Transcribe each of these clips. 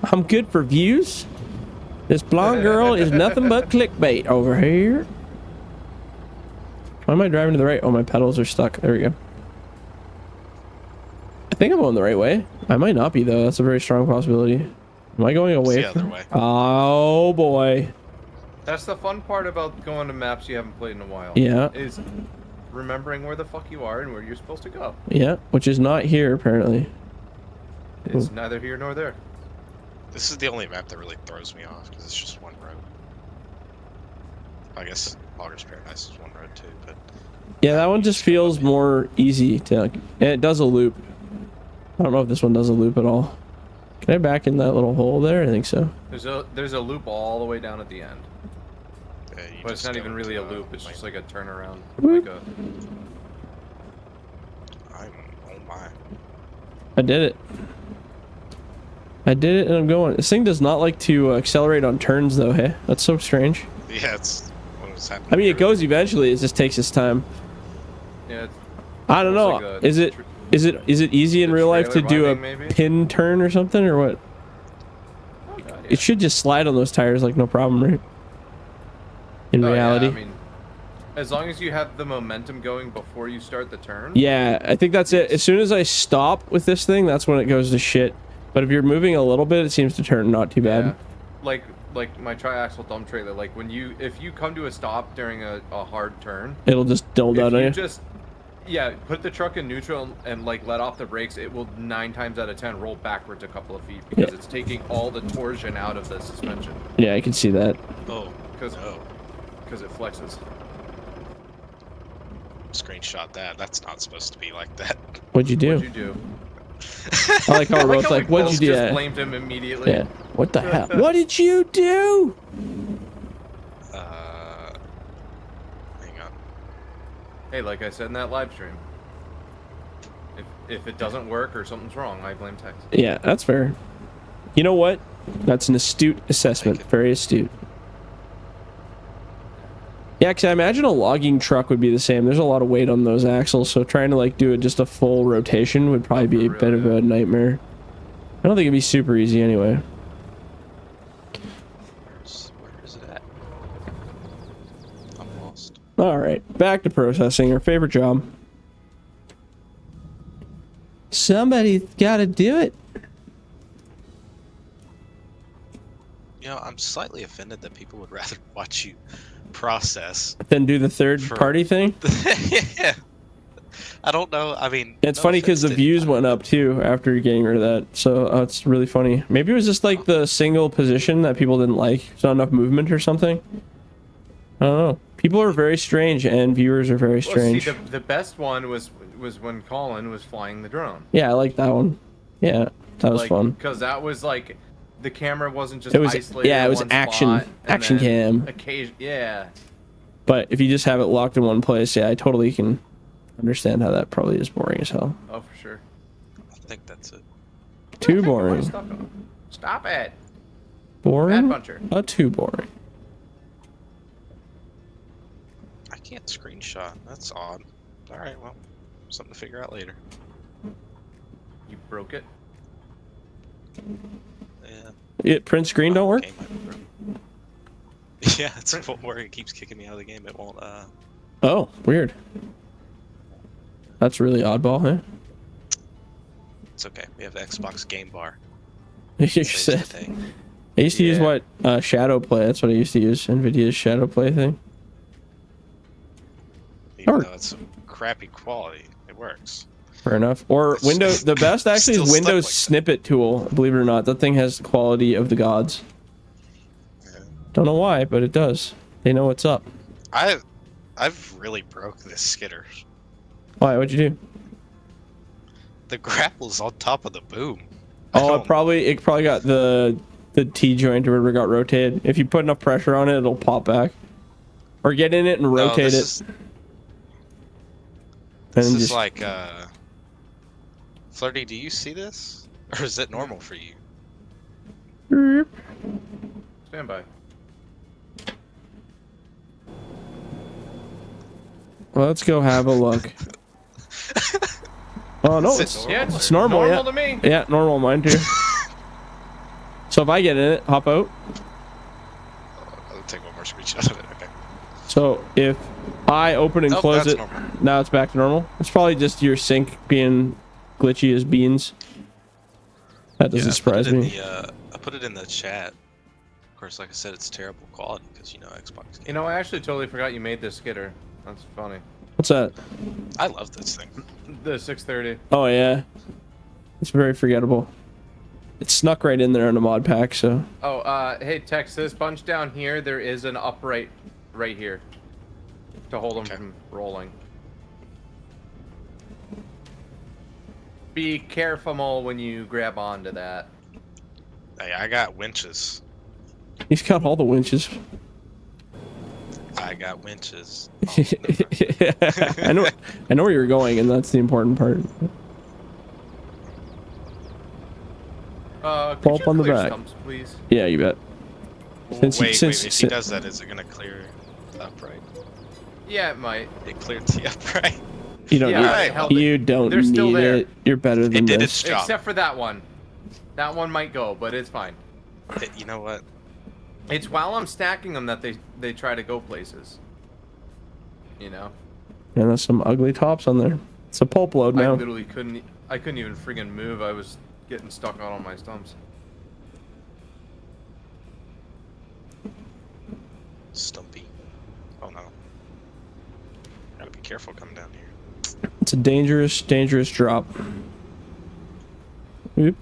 I'm good for views. This blonde girl is nothing but clickbait over here. Why am I driving to the right? Oh, my pedals are stuck. There we go. I think I'm going the right way. I might not be, though. That's a very strong possibility. Am I going away? It's the other way. Oh, boy. That's the fun part about going to maps you haven't played in a while. Yeah. Is remembering where the fuck you are and where you're supposed to go. Yeah, which is not here, apparently. It's neither here nor there. This is the only map that really throws me off because it's just one road. I guess Logger's Paradise is one road too, but yeah, that one just feels more easy to, and it does a loop. I don't know if this one does a loop at all. Can I back in that little hole there? I think so. There's a loop all the way down at the end. yeah, But it's not even really a loop, it's like, just like a turnaround. Whoop. Like a... oh my. I did it. I did it and I'm going. This thing does not like to accelerate on turns though, hey? That's so strange. Yeah, it's what was happening. I mean, it goes eventually, it just takes its time. Yeah, I don't know. like Is it easy in real life to do a maybe? pin turn or something or what? It should just slide on those tires like no problem, right? In reality. Yeah, I mean, as long as you have the momentum going before you start the turn. Yeah, I think that's it. As soon as I stop with this thing, that's when it goes to shit. But if you're moving a little bit, it seems to turn not too bad. Yeah. Like my triaxle dump trailer, like if you come to a stop during a hard turn, It'll just dull down on you. Just put the truck in neutral and like let off the brakes, it will 9 times out of 10 roll backwards a couple of feet because it's taking all the torsion out of the suspension. Yeah, I can see that. Oh, because it flexes. Screenshot that. That's not supposed to be like that. What'd you do? What'd you do? I like how we're both like, what'd you do? Just blamed him immediately. Yeah. What the hell? What did you do? Hang on. Hey, like I said in that live stream, if it doesn't work or something's wrong, I blame Tex. Yeah, that's fair. You know what? That's an astute assessment. Very astute. Yeah, because I imagine a logging truck would be the same. There's a lot of weight on those axles, so trying to like do it just a full rotation would probably be a bit of a nightmare. I don't think it'd be super easy anyway. Where is it at? I'm lost. All right, back to processing. Our favorite job. Somebody's got to do it. You know, I'm slightly offended that people would rather watch you process Then do the third party thing. Yeah. I don't know. I mean, It's funny because the views went up too after getting rid of that. So it's really funny. Maybe it was just like the single position that people didn't like. There's not enough movement or something. I don't know. People are very strange and viewers are very strange. Well, see, the best one was when Colin was flying the drone. Yeah, I like that one. Yeah, that was fun. Because that was like, the camera wasn't just it isolated. was in one action, spot, action cam. Yeah. But if you just have it locked in one place, yeah, I totally can understand how that probably is boring as hell. Oh, for sure. I think that's it. Too boring. Stop it. Boring? Bad puncher. Too boring. I can't screenshot. That's odd. All right, well, something to figure out later. You broke it? Yeah. Print screen don't work? Yeah, it's where it keeps kicking me out of the game. It won't, Oh, weird. That's really oddball, huh? It's okay. We have the Xbox Game Bar. You said. I used to use what? Shadow Play. That's what I used to use. NVIDIA's Shadow Play thing. Even though it's some crappy quality, it works. Fair enough. Or Windows. The best actually is Windows Snippet Tool. Believe it or not, that thing has the quality of the gods. Yeah. Don't know why, but it does. They know what's up. I've really broke this skidder. Why? What'd you do? The grapple's on top of the boom. Oh, it probably got the T joint or whatever got rotated. If you put enough pressure on it, it'll pop back. Or get in it and rotate it. This is like, Flirty, do you see this? Or is it normal for you? Stand by. Well, let's go have a look. Oh no, it's normal. Normal Yeah, to me. yeah, normal. Mine too. So if I get in it, hop out. I'll take one more screenshot of it. Okay. So if I open and close that's it, normal. now it's back to normal. It's probably just your sync being glitchy as beans. That doesn't surprise me. I put it in the chat. Of course, like I said, it's terrible quality because you know Xbox. You know, I actually totally forgot you made this skitter. That's funny. What's that? I love this thing. The 630. Oh yeah, it's very forgettable. It snuck right in there in the mod pack, so. Oh, hey, Tex, this bunch down here, there is an upright right here to hold them from rolling. Be careful when you grab onto that. Hey, I got winches. He's got all the winches. I got winches. Yeah, I know where you're going, and that's the important part. Could Pulp you on the clear back. stumps, please? Yeah, you bet. Wait, if he does that, is it gonna clear the upright? Yeah, it might. It cleared the upright. You don't Yeah, need, you don't They're still need there. it. You're better than It did this. its job. Except for that one. That one might go, but it's fine. You know what? It's while I'm stacking them that they try to go places. You know? And there's some ugly tops on there. It's a pulp load I now. literally couldn't even friggin' move. I was getting stuck out on my stumps. Stumpy. Oh no. Gotta be careful coming down here. It's a dangerous, dangerous drop. Oop.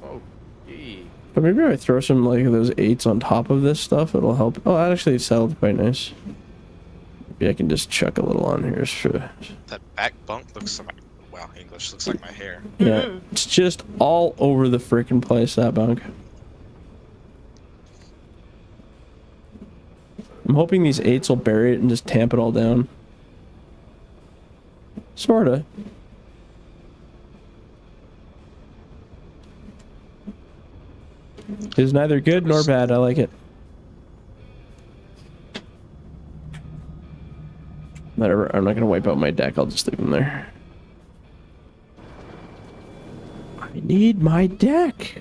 Oh, gee. But maybe if I throw some like those 8s on top of this stuff, it'll help. Oh, that actually settled quite nice. Maybe I can just chuck a little on here. Sure. That back bunk looks like, wow, English looks like my hair. Yeah, it's just all over the frickin' place, that bunk. I'm hoping these 8s will bury it and just tamp it all down. Sorta. It's neither good nor bad. I like it. Whatever. I'm not gonna wipe out my deck. I'll just leave them there. I need my deck.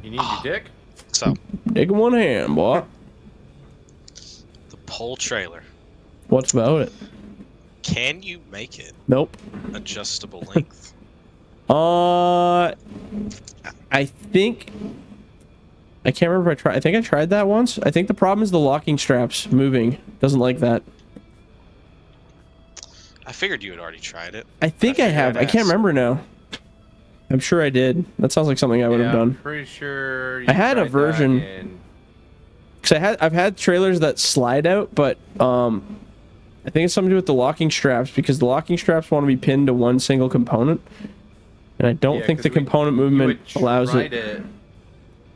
You need your dick? So, Dick in one hand, boy. the pole trailer. What's about it? Can you make it Nope. adjustable length? I think I can't remember if I tried. I think I tried that once. I think the problem is the locking straps moving. Doesn't like that. I figured you had already tried it. I think I have. I can't remember now. I'm sure I did. That sounds like something I would have done. I'm pretty sure. I had a version. Cause I've had trailers that slide out, but I think it's something to do with the locking straps because the locking straps want to be pinned to one single component, and I don't think the component movement allows it.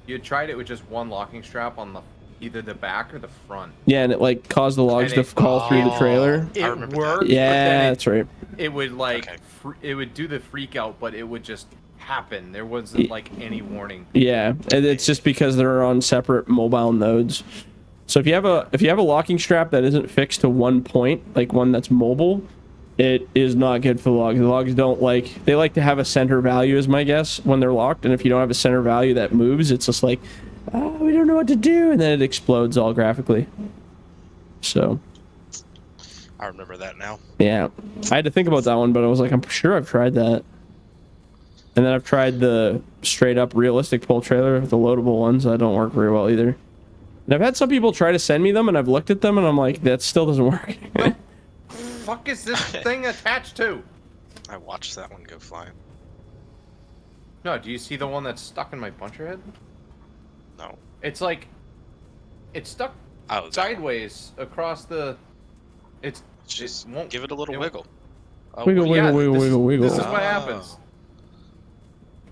You had tried it with just one locking strap on the either the back or the front. Yeah, and it like caused the logs to call through the trailer. It worked. Yeah, that's right. It would like it would do the freak out, but it would just happen. There wasn't like any warning. Yeah, and it's just because they're on separate mobile nodes. So if you have a locking strap that isn't fixed to one point, like one that's mobile, it is not good for the logs. The logs they like to have a center value, is my guess, when they're locked. And if you don't have a center value that moves, it's just like, we don't know what to do, and then it explodes all graphically. So I remember that now. yeah, I had to think about that one, but I was like, I'm sure I've tried that. And then I've tried the straight up realistic pull trailer, the loadable ones. That don't work very well either. And I've had some people try to send me them, and I've looked at them, and I'm like, that still doesn't work. What the fuck is this thing attached to? I watched that one go flying. No, do you see the one that's stuck in my puncher head? No. It's like, it's stuck sideways across the. Just won't give it a little wiggle. Oh, Wiggle, yeah, wiggle, this- wiggle, wiggle. This is what happens.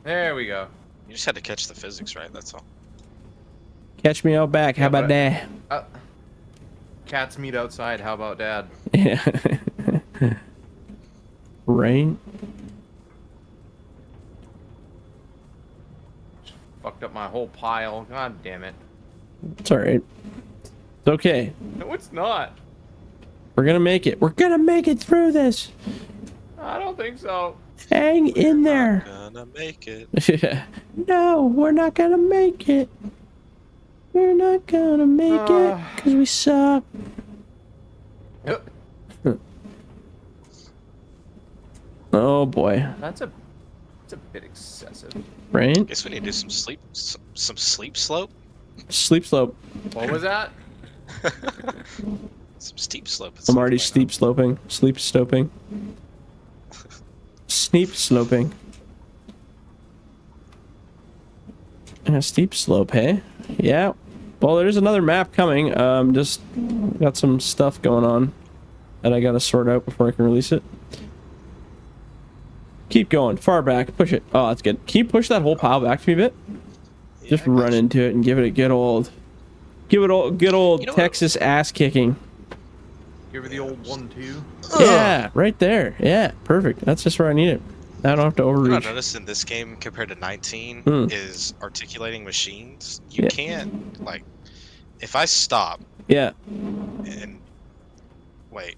There we go. You just had to catch the physics right. That's all. Catch me out back. How about that? Cats meet outside. How about Dad? Yeah. Rain. Fucked up my whole pile. God damn it. It's alright. It's okay. No, it's not. We're gonna make it. We're gonna make it through this. I don't think so. Hang in there. Gonna gonna make it. Yeah. No, we're not gonna make it. We're not gonna make it because we suck. Oh boy. That's a bit excessive. Right? I guess we need to do some sleep slope. Sleep slope. What was that? Some steep slope. I'm already steep sloping. Sleep sloping. Steep sloping. A steep slope, hey? Yeah. Well, there's another map coming. Just got some stuff going on that I gotta sort out before I can release it. Keep going. Far back. Push it. Oh, that's good. Can you push that whole pile back to me a bit? Yeah, Just run into it and give it a good old... Give it all good old Texas ass kicking. Give her the old 1-2. Yeah, right there. Yeah, perfect. That's just where I need it. I don't have to What I overreach. noticed in this game compared to 19 is articulating machines. You Yeah. can't, like, if I stop Yeah. and wait.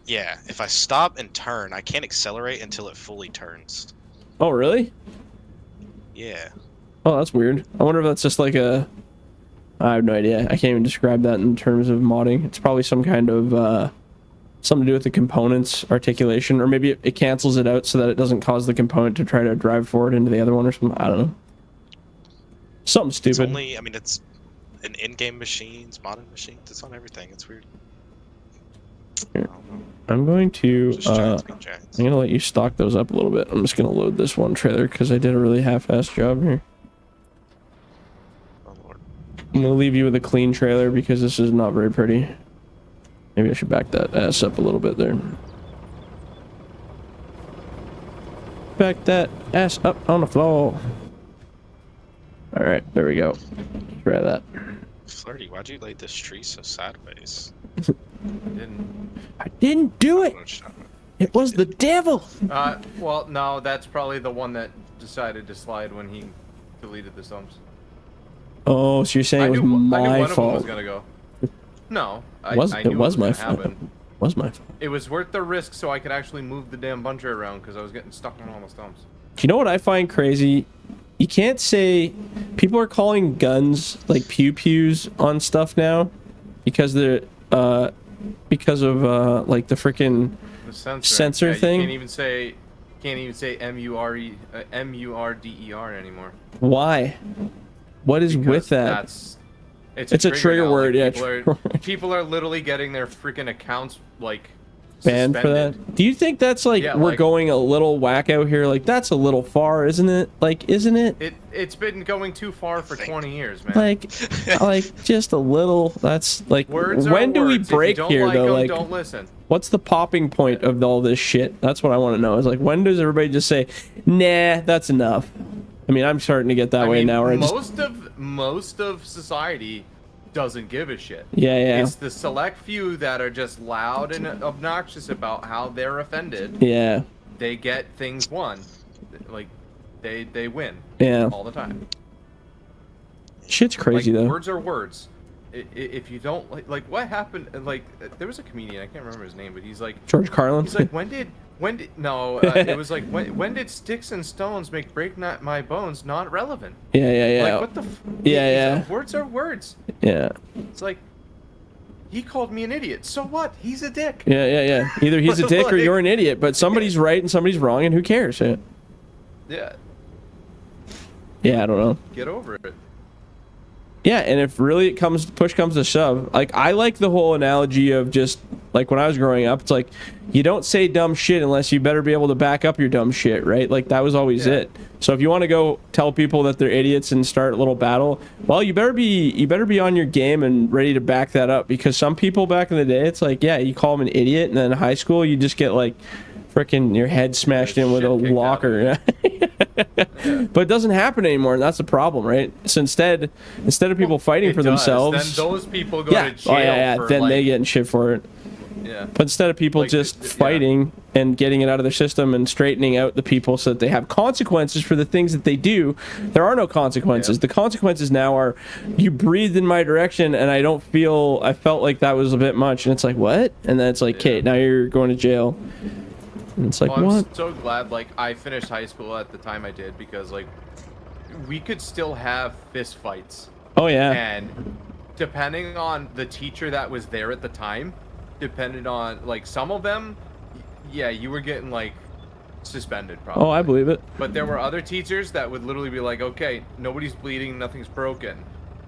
Yeah, if I stop and turn, I can't accelerate until it fully turns. Oh, really? Yeah. Oh, that's weird. I wonder if that's just like a... I have no idea. I can't even describe that in terms of modding. It's probably some kind of... something to do with the component's articulation, or maybe it cancels it out so that it doesn't cause the component to try to drive forward into the other one or something. I don't know. Something It's stupid. only, I mean, it's in in-game machines, modded machines. It's on everything. It's weird. Here. I don't know. I'm going to... Just giants being giants. I'm gonna let you stock those up a little bit. I'm just gonna load this one trailer because I did a really half-assed job here. Oh, Lord. I'm gonna leave you with a clean trailer because this is not very pretty. Maybe I should back that ass up a little bit there. Back that ass up on the floor. Alright, there we go. Try that. Flirty, why'd you lay this tree so sideways? I didn't do it! It was the devil! Well, no, that's probably the one that decided to slide when he deleted the stumps. Oh, so you're saying it was I knew my one of them was fault. gonna go. No, It was my gonna fault. happen. It was my fault. It was worth the risk so I could actually move the damn buncher around because I was getting stuck on all the stumps. You know what I find crazy? You can't say... People are calling guns like pew-pews on stuff now because they're... because of like the freaking The sensor yeah, thing. You can't even say M-U-R-D-E-R anymore. Why? What is Because with that? It's a trigger now, word, yeah. People are literally getting their freaking accounts like Banned for suspended. that? Do you think that's like Yeah, we're like- going a little whack out here? Like that's a little far, isn't it? Like, isn't it? It's been going too far for 20 years, man. Like just a little. That's like Words when are do we words. break if you don't here like though? them, Like don't listen. what's the popping point of all this shit? That's what I want to know. Is like when does everybody just say, nah, that's enough? I mean, I'm starting to get that way now. Where I just, most of society doesn't give a shit. yeah. It's the select few that are just loud and obnoxious about how they're offended. Yeah. They get things won. Like they win. Yeah. All the time. Shit's crazy Like, though. words are words. If you don't like what happened, like there was a comedian, I can't remember his name, but he's like George Carlin. He's like, when did no? It was like when did sticks and stones make break not my bones not relevant? Yeah. Like what the? Yeah. Words are words. Yeah. It's like he called me an idiot. So what? He's a dick. Yeah. Either he's a dick or you're an idiot, but somebody's right and somebody's wrong, and who cares? Yeah. Yeah, I don't know. Get over it. Yeah, and if really push comes to shove, like I like the whole analogy of just like when I was growing up, it's like you don't say dumb shit unless you better be able to back up your dumb shit, right? Like that was always it. So if you want to go tell people that they're idiots and start a little battle, well, you better be on your game and ready to back that up, because some people back in the day, it's like, yeah, you call them an idiot, and then in high school you just get like freaking your head smashed in with a locker. But it doesn't happen anymore, and that's the problem, right? So instead of people fighting for themselves, then those people go to jail. For, then like, they get in shit for it. Yeah. But instead of people Like, just fighting and getting it out of their system and straightening out the people so that they have consequences for the things that they do, there are no consequences. The consequences now are, you breathed in my direction and I felt like that was a bit much, and it's like, what? And then it's like, okay, now you're going to jail. And it's like, Well, I'm what? so glad like I finished high school at the time I did, because like we could still have fist fights. Oh yeah. And depending on the teacher that was there at the time, depended on like some of them, yeah, you were getting like suspended probably. Oh, I believe it. But there were other teachers that would literally be like, okay, nobody's bleeding, nothing's broken.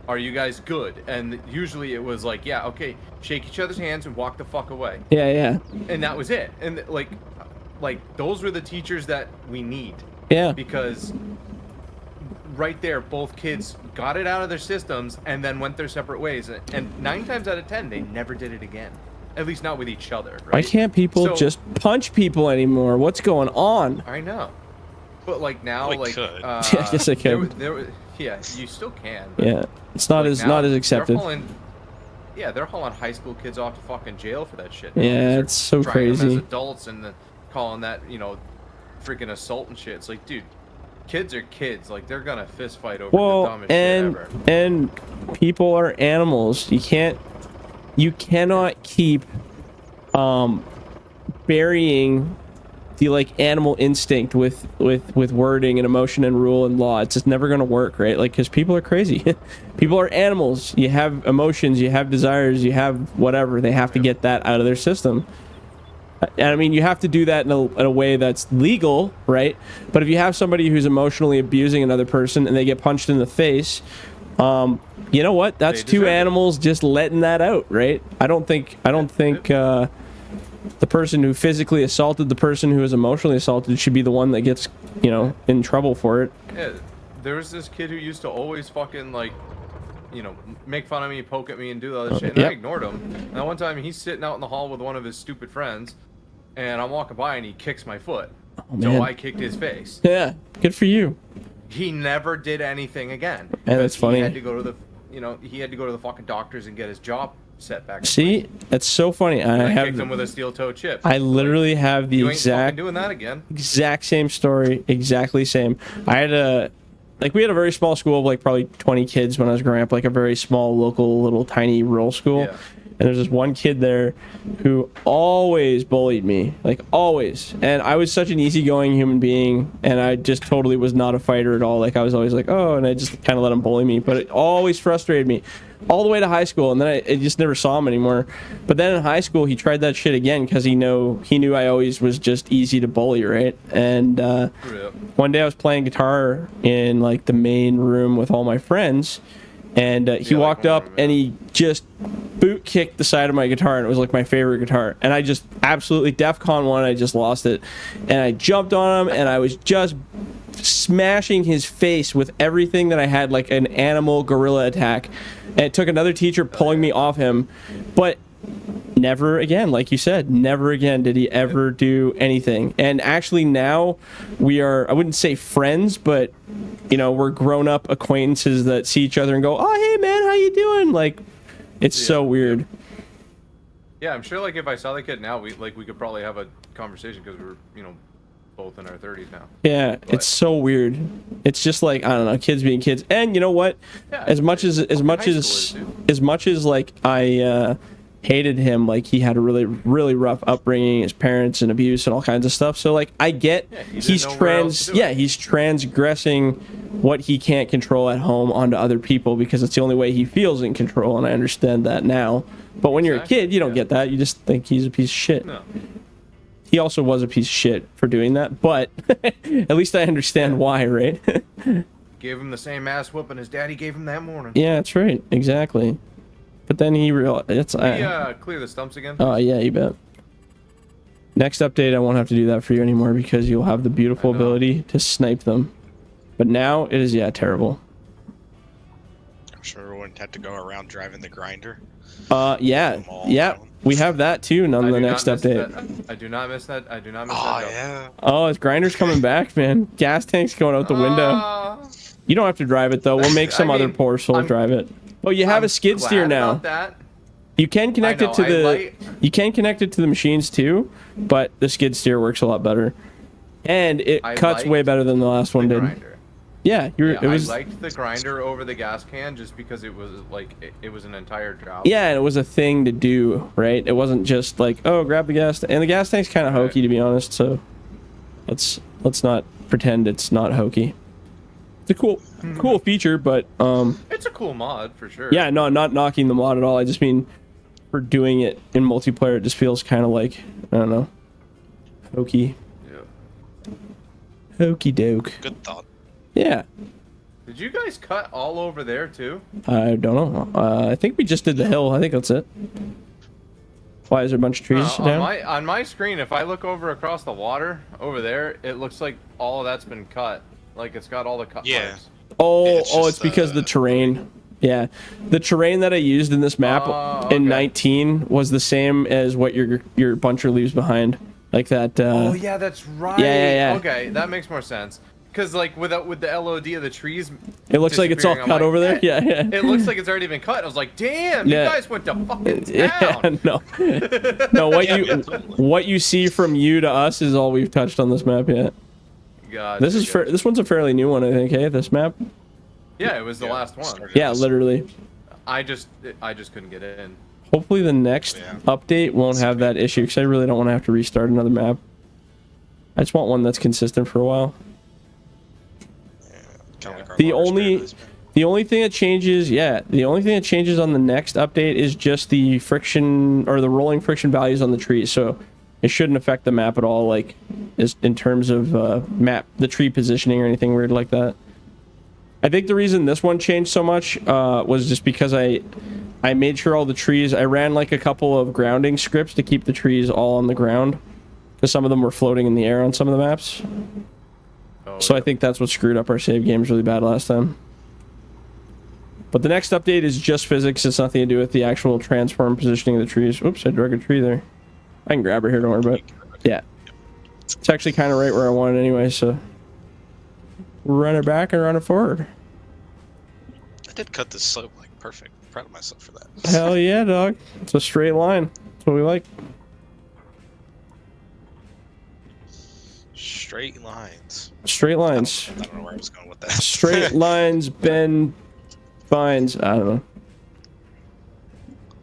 Are you guys good? And usually it was like, yeah, okay, shake each other's hands and walk the fuck away. Yeah, yeah. And that was it. And like those were the teachers that we need. Yeah. Because right there, both kids got it out of their systems and then went their separate ways. And 9 times out of 10, they never did it again. At least not with each other, right? Why can't people just punch people anymore? What's going on? I know. But like now, Well, like could. Yeah, I guess I can. Yeah, you still can. Yeah, it's not like as now, not as accepted. They're hauling high school kids off to fucking jail for that shit. Yeah, They're it's so trying them crazy. as adults and calling that, freaking assault and shit. It's like, dude, kids are kids. Like, they're gonna fist fight over the dumbest shit ever. And people are animals. You cannot keep burying the like animal instinct with wording and emotion and rule and law. It's just never gonna work, right? Like, because people are crazy. People are animals. You have emotions, you have desires, you have whatever. They have to get that out of their system. And I mean, you have to do that in a way that's legal, right? But if you have somebody who's emotionally abusing another person and they get punched in the face, you know what? That's two animals just letting that out, right? I don't think the person who physically assaulted the person who was emotionally assaulted should be the one that gets, in trouble for it. Yeah, there was this kid who used to always fucking like, make fun of me, poke at me, and do the other shit. And I ignored him. And that one time he's sitting out in the hall with one of his stupid friends, and I'm walking by and he kicks my foot. Oh, man. So I kicked his face. Yeah, good for you. He never did anything again. And that's funny. He had to go to the fucking doctors and get his jaw set back. See, that's so funny. I kicked him with a steel-toed chip. I literally have the you ain't fucking doing that again. exact same story, exactly same. I had we had a very small school of like probably 20 kids when I was growing up, like a very small local little tiny rural school. Yeah. And there's this one kid there who always bullied me, like always. And I was such an easygoing human being, and I just totally was not a fighter at all. Like I was always like, oh, and I just kind of let him bully me. But it always frustrated me, all the way to high school. And then I just never saw him anymore. But then in high school, he tried that shit again because he knew I always was just easy to bully, right? And one day I was playing guitar in like the main room with all my friends. And he walked up and he just boot kicked the side of my guitar, and it was like my favorite guitar. And I just absolutely DEFCON 1, I just lost it. And I jumped on him and I was just smashing his face with everything that I had, like an animal gorilla attack. And it took another teacher pulling me off him. But never again, like you said, never again did he ever do anything. And actually now we are, I wouldn't say friends, but we're grown-up acquaintances that see each other and go, oh, hey man, how you doing? Like, it's so weird. Yeah, I'm sure like if I saw the kid now, we could probably have a conversation because we're both in our 30s now. Yeah, but it's so weird. It's just like, I don't know, kids being kids. And you know what? Yeah, as much as like I hated him, like he had a really, really rough upbringing, his parents and abuse and all kinds of stuff. So like I get he's transgressing what he can't control at home onto other people because it's the only way he feels in control, and I understand that now. But when you're a kid, you don't get that. You just think he's a piece of shit. No. He also was a piece of shit for doing that, but at least I understand why, right? Gave him the same ass whooping his daddy gave him that morning. Yeah, that's right. Exactly. But then he realized it's clear the stumps again. Oh yeah, you bet. Next update, I won't have to do that for you anymore because you'll have the beautiful ability to snipe them. But now it is terrible. I'm sure everyone had to go around driving the grinder. Yeah. We have that too. On the next update. I do not miss that. I do not miss that. Job. Yeah. Oh, his grinder's coming back, man. Gas tank's going out the window. You don't have to drive it though. We'll make some other poor soul drive it. Oh, you have a skid steer now. You can connect it to the machines too, but the skid steer works a lot better, and it cuts way better than the last one did. Yeah, Yeah, it was. I liked the grinder over the gas can just because it was like it was an entire job. Yeah, and it was a thing to do, right? It wasn't just like, oh, grab the gas, and the gas tank's kind of hokey, to be honest. So let's not pretend it's not hokey. It's a cool feature, but it's a cool mod for sure. yeah, no, not knocking the mod at all. I just mean for doing it in multiplayer, it just feels kind of like, I don't know, hokey. Yeah. Hokey doke. Good thought. Yeah. Did you guys cut all over there too? I don't know. I think we just did the hill. I think that's it. Why is there a bunch of trees down? On my screen, if I look over across the water over there, it looks like all of that's been cut. Like it's got all the cut marks. Oh, It's just, it's because the terrain. Yeah, the terrain that I used in this map in 19 was the same as what your buncher leaves behind, like that. Oh yeah, that's right. Yeah. Okay, that makes more sense. Because like with the LOD of the trees, it looks like it's all cut over there. Yeah. It looks like it's already been cut. I was like, damn, you guys went to fucking town. Yeah, no. What you see from you to us is all we've touched on this map yet. God. This one's a fairly new one, I think. Hey, this map. Yeah, it was the last one. Yeah, literally. I just couldn't get in. Hopefully the next update won't have that issue, because I really don't want to have to restart another map. I just want one that's consistent for a while. The only thing that changes, on the next update is just the friction or the rolling friction values on the trees. So it shouldn't affect the map at all, like in terms of the tree positioning or anything weird like that. I think the reason this one changed so much was just because I made sure all the trees, I ran like a couple of grounding scripts to keep the trees all on the ground, because some of them were floating in the air on some of the maps. So I think that's what screwed up our save games really bad last time. But the next update is just physics. It's nothing to do with the actual transform positioning of the trees. Oops, I drug a tree there. I can grab her here, don't worry about it. Yeah. It's actually kind of right where I want it anyway, so... run it back and run it forward. I did cut this slope like perfect. I'm proud of myself for that. Hell yeah, dog. It's a straight line. That's what we like. Straight lines. Straight lines. I don't know where I was going with that. Straight lines, bend, finds. I don't know.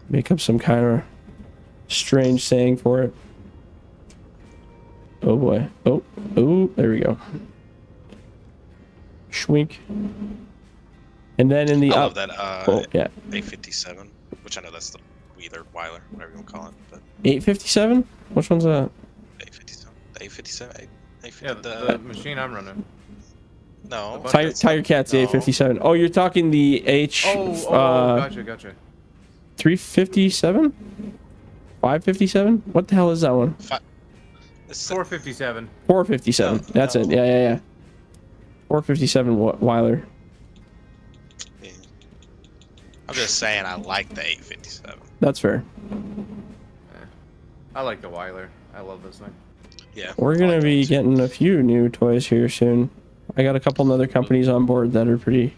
Make up some kind of strange saying for it. Oh boy. Oh, there we go. Schwink. And then in the I up. love that A57, which I know that's the Wheeler, Weiler, whatever you want to call it. But 857? Which one's that? A57. The A57. Yeah, the machine I'm running. No. Tiger Cat's the 857. Oh, you're talking the H. Gotcha. 357? 557? What the hell is that one? 457. 457. No, That's it. Yeah. 457 Weiler. Yeah. I'm just saying I like the 857. That's fair. I like the Weiler. I love this thing. Yeah. We're gonna be getting a few new toys here soon. I got a couple other companies on board that are pretty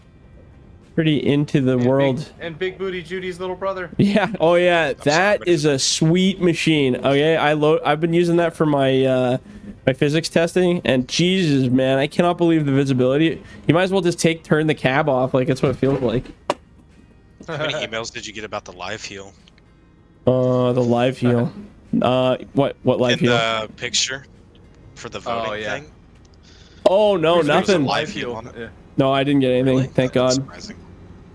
into the world. And Big Booty Judy's little brother. Yeah. Oh yeah, that is a sweet machine. Okay, I've been using that for my my physics testing, and Jesus, man, I cannot believe the visibility. You might as well just turn the cab off. Like, that's what it feels like. How many emails did you get about the live heal? The live heal. What live heal? The picture for the voting thing. Oh no, nothing. Live heal on it. Yeah. No, I didn't get anything. Really? Thank That's God. surprising.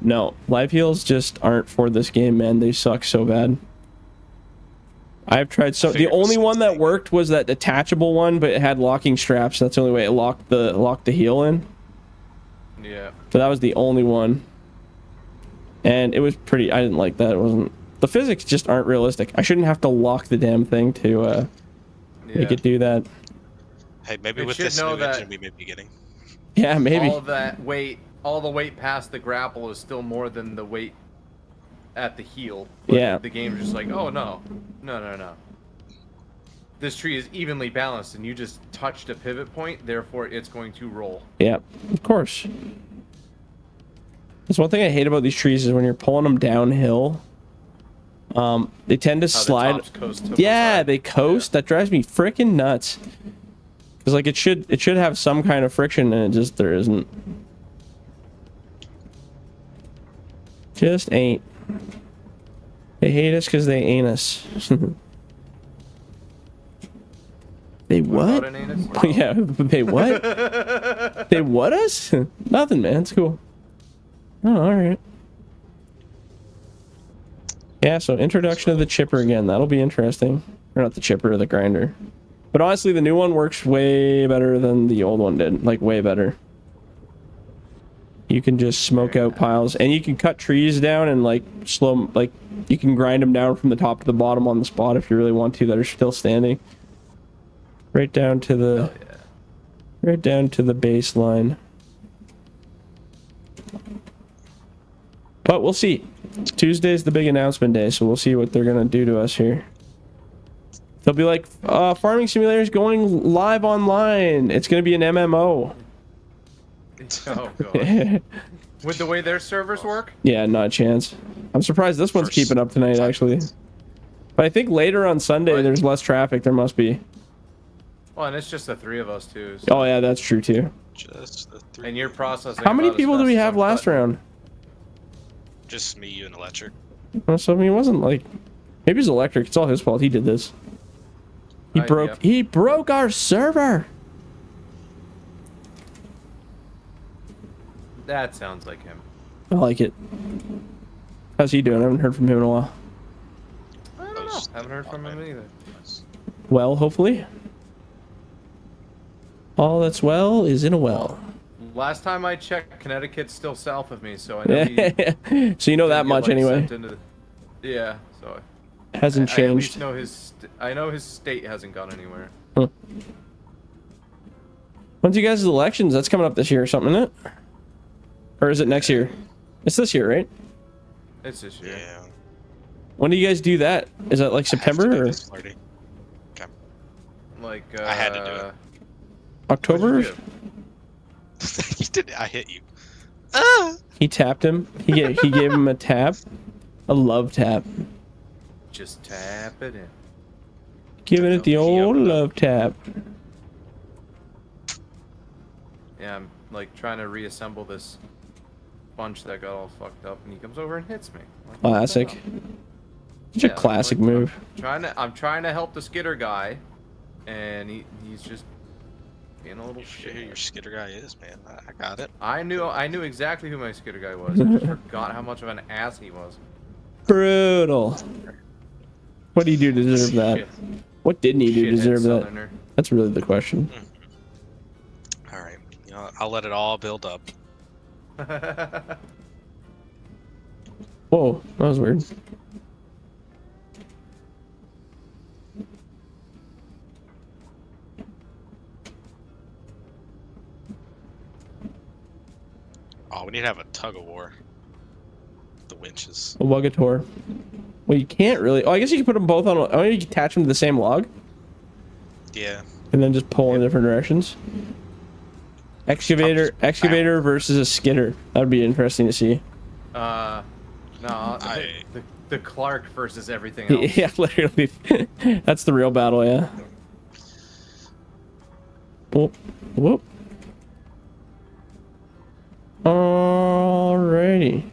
No, live heals just aren't for this game, man. They suck so bad. I've tried so. The only one that worked was that detachable one, but it had locking straps. That's the only way it locked the heel in. Yeah. So that was the only one. And it was pretty. I didn't like that. It wasn't. The physics just aren't realistic. I shouldn't have to lock the damn thing to make it do that. Hey, maybe with this new engine we may be getting. Yeah, maybe. All the weight past the grapple is still more than the weight at the heel. But yeah. The game's just like, oh no. This tree is evenly balanced, and you just touched a pivot point, therefore it's going to roll. Yeah, of course. There's one thing I hate about these trees is when you're pulling them downhill, they tend to slide. The tops coast to yeah, they coast. That drives me freaking nuts. Because like it should have some kind of friction, and there isn't. Just ain't. They hate us because they ain't us. They what? About an anus? Yeah, they what? They what us? Nothing, man. It's cool. Oh, alright. Yeah, so introduction of the chipper again. That'll be interesting. Or not the chipper, the grinder. But honestly, the new one works way better than the old one did. Like, way better. You can just smoke out piles. And you can cut trees down and, like, slow... Like, you can grind them down from the top to the bottom on the spot if you really want to that are still standing. Right down to the... Oh, yeah. Right down to the baseline. But we'll see. Tuesday's the big announcement day, so we'll see what they're gonna do to us here. They'll be like, Farming Simulator is going live online. It's gonna be an MMO. Oh, God. With the way their servers work? Yeah, not a chance. I'm surprised this one's keeping up tonight, actually. But I think later on Sunday, there's less traffic. There must be. Well, and it's just the three of us, too. So. Oh, yeah, that's true, too. Just the 3. And you're processing. How many people did we have last round? Just me, you, and Electric. Well, so, I mean, it wasn't like... Maybe it's Electric. It's all his fault. He did this. He broke our server! That sounds like him. I like it. How's he doing? I haven't heard from him in a while. I don't know. Haven't heard from him either. Well, hopefully. All that's well is in a well. Last time I checked, Connecticut's still south of me, so I know he... So you know that much anyway. Yeah, so... Hasn't changed. I at least know I know his state hasn't gone anywhere. Huh. When's you guys' elections? That's coming up this year or something, isn't it? Or is it next year? It's this year, right? It's this year. Yeah. When do you guys do that? Is that like September or Okay. Like, I had to do it. October? What'd You did. I hit you. He tapped him. He gave him a tap. A love tap. Just tap it in. Giving it the old love tap. Yeah, I'm like trying to reassemble this bunch that got all fucked up, and he comes over and hits me. Like, Classic. Such a classic move. I'm trying to help the skidder guy, and he's just being a little shit. Who your skitter guy is, man. I got it. I knew exactly who my skidder guy was. I just forgot how much of an ass he was. Brutal. What did he do to deserve that? Shit. What didn't he do to deserve that? Southerner. That's really the question. All right. You know, I'll let it all build up. Whoa, that was weird. Oh, we need to have a tug of war. The winches. A Wugator. Well, you can't really. Oh, I guess you can put them both on. Oh, you can attach them to the same log. Yeah. And then just pull in different directions. Excavator versus a skidder. That would be interesting to see. No, the Clark versus everything else. Yeah, literally. That's the real battle, yeah. Whoop. Whoop. Alrighty.